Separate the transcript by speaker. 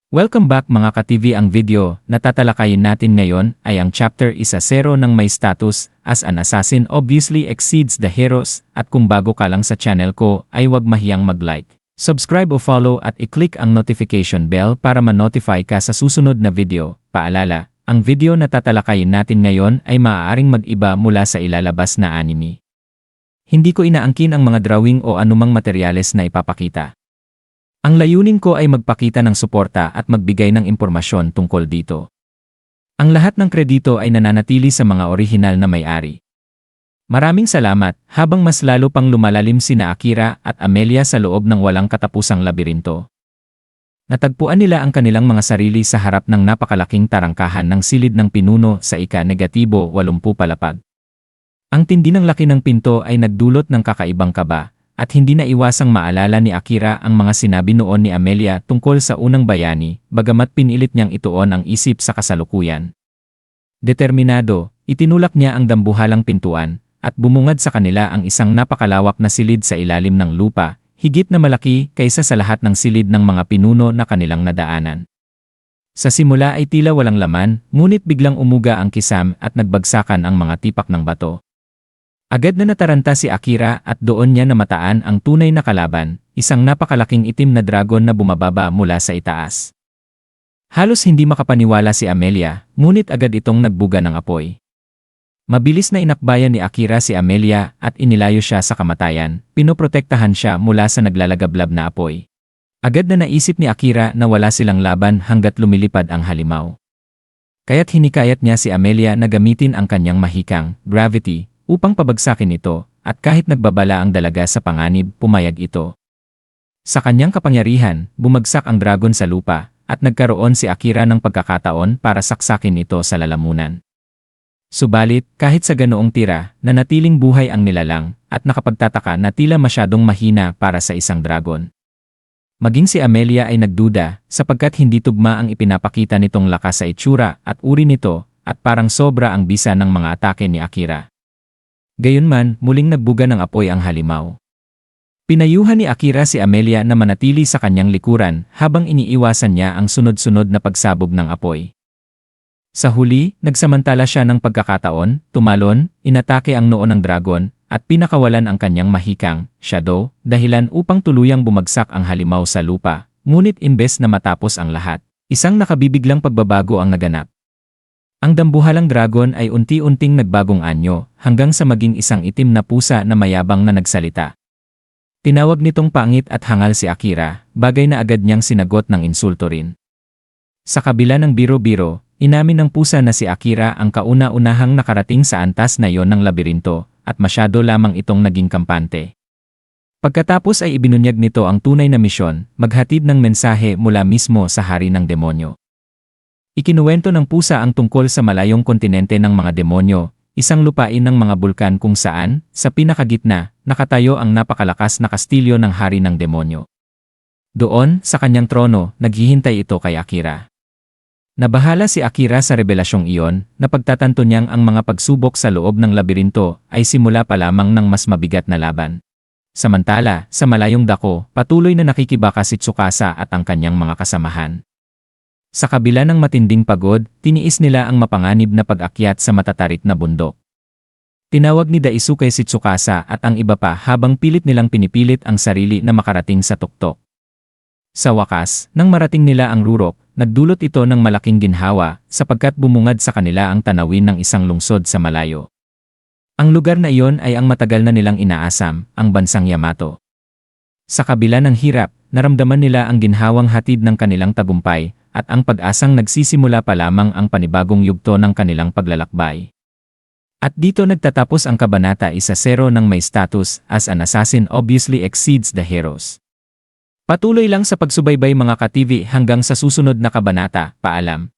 Speaker 1: Welcome back mga ka-TV. Ang video na tatalakayin natin ngayon ay ang chapter 1-0 ng may status as an assassin obviously exceeds the heroes, at kung bago ka lang sa channel ko ay huwag mahiyang mag-like, subscribe o follow at i-click ang notification bell para ma-notify ka sa susunod na video. Paalala, ang video na tatalakayin natin ngayon ay maaaring mag-iba mula sa ilalabas na anime. Hindi ko inaangkin ang mga drawing o anumang materyales na ipapakita. Ang layunin ko ay magpakita ng suporta at magbigay ng impormasyon tungkol dito. Ang lahat ng kredito ay nananatili sa mga orihinal na may-ari. Maraming salamat, habang mas lalo pang lumalalim sina Akira at Amelia sa loob ng walang katapusang labirinto. Natagpuan nila ang kanilang mga sarili sa harap ng napakalaking tarangkahan ng silid ng pinuno sa ika-80 palapag. Ang tindi ng laki ng pinto ay nagdulot ng kakaibang kaba, at hindi na iwasang maalala ni Akira ang mga sinabi noon ni Amelia tungkol sa unang bayani, bagamat pinilit niyang ituon ang isip sa kasalukuyan. Determinado, itinulak niya ang dambuhalang pintuan, at bumungad sa kanila ang isang napakalawak na silid sa ilalim ng lupa, higit na malaki kaysa sa lahat ng silid ng mga pinuno na kanilang nadaanan. Sa simula ay tila walang laman, ngunit biglang umuga ang kisam at nagbagsakan ang mga tipak ng bato. Agad na nataranta si Akira at doon niya namataan ang tunay na kalaban, isang napakalaking itim na dragon na bumababa mula sa itaas. Halos hindi makapaniwala si Amelia, ngunit agad itong nagbuga ng apoy. Mabilis na inakbayan ni Akira si Amelia at inilayo siya sa kamatayan, pinoprotektahan siya mula sa naglalagablab na apoy. Agad na naisip ni Akira na wala silang laban hanggat lumilipad ang halimaw. Kaya't hinikayat niya si Amelia na gamitin ang kanyang mahikang, gravity, upang pabagsakin ito, at kahit nagbabala ang dalaga sa panganib, pumayag ito. Sa kanyang kapangyarihan, bumagsak ang dragon sa lupa, at nagkaroon si Akira ng pagkakataon para saksakin ito sa lalamunan. Subalit, kahit sa ganoong tira, nanatiling buhay ang nilalang, at nakapagtataka na tila masyadong mahina para sa isang dragon. Maging si Amelia ay nagduda, sapagkat hindi tugma ang ipinapakita nitong lakas sa itsura at uri nito, at parang sobra ang bisa ng mga atake ni Akira. Gayunman, muling nagbuga ng apoy ang halimaw. Pinayuhan ni Akira si Amelia na manatili sa kanyang likuran habang iniiwasan niya ang sunod-sunod na pagsabog ng apoy. Sa huli, nagsamantala siya ng pagkakataon, tumalon, inatake ang noo ng dragon, at pinakawalan ang kanyang mahikang, shadow, dahilan upang tuluyang bumagsak ang halimaw sa lupa. Ngunit imbes na matapos ang lahat, isang nakabibiglang pagbabago ang naganap. Ang dambuhalang dragon ay unti-unting nagbagong anyo, hanggang sa maging isang itim na pusa na mayabang na nagsalita. Tinawag nitong pangit at hangal si Akira, bagay na agad niyang sinagot ng insulto rin. Sa kabila ng biro-biro, inamin ng pusa na si Akira ang kauna-unahang nakarating sa antas na iyon ng labirinto, at masyado lamang itong naging kampante. Pagkatapos ay ibinunyag nito ang tunay na misyon, maghatid ng mensahe mula mismo sa hari ng demonyo. Ikinuwento ng pusa ang tungkol sa malayong kontinente ng mga demonyo, isang lupain ng mga bulkan kung saan, sa pinakagitna, nakatayo ang napakalakas na kastilyo ng hari ng demonyo. Doon, sa kanyang trono, naghihintay ito kay Akira. Nabahala si Akira sa rebelasyong iyon, na pagtatanto niyang ang mga pagsubok sa loob ng labirinto ay simula pa lamang ng mas mabigat na laban. Samantala, sa malayong dako, patuloy na nakikibaka si Tsukasa at ang kanyang mga kasamahan. Sa kabila ng matinding pagod, tiniis nila ang mapanganib na pag-akyat sa matatarik na bundok. Tinawag ni Daisuke si Tsukasa at ang iba pa habang pilit nilang pinipilit ang sarili na makarating sa tuktok. Sa wakas, nang marating nila ang rurok, nagdulot ito ng malaking ginhawa sapagkat bumungad sa kanila ang tanawin ng isang lungsod sa malayo. Ang lugar na iyon ay ang matagal na nilang inaasam, ang bansang Yamato. Sa kabila ng hirap, naramdaman nila ang ginhawang hatid ng kanilang tagumpay, at ang pag-asang nagsisimula pa lamang ang panibagong yugto ng kanilang paglalakbay. At dito nagtatapos ang kabanata 1-0 ng may status as an assassin obviously exceeds the heroes. Patuloy lang sa pagsubaybay mga ka-TV hanggang sa susunod na kabanata. Paalam.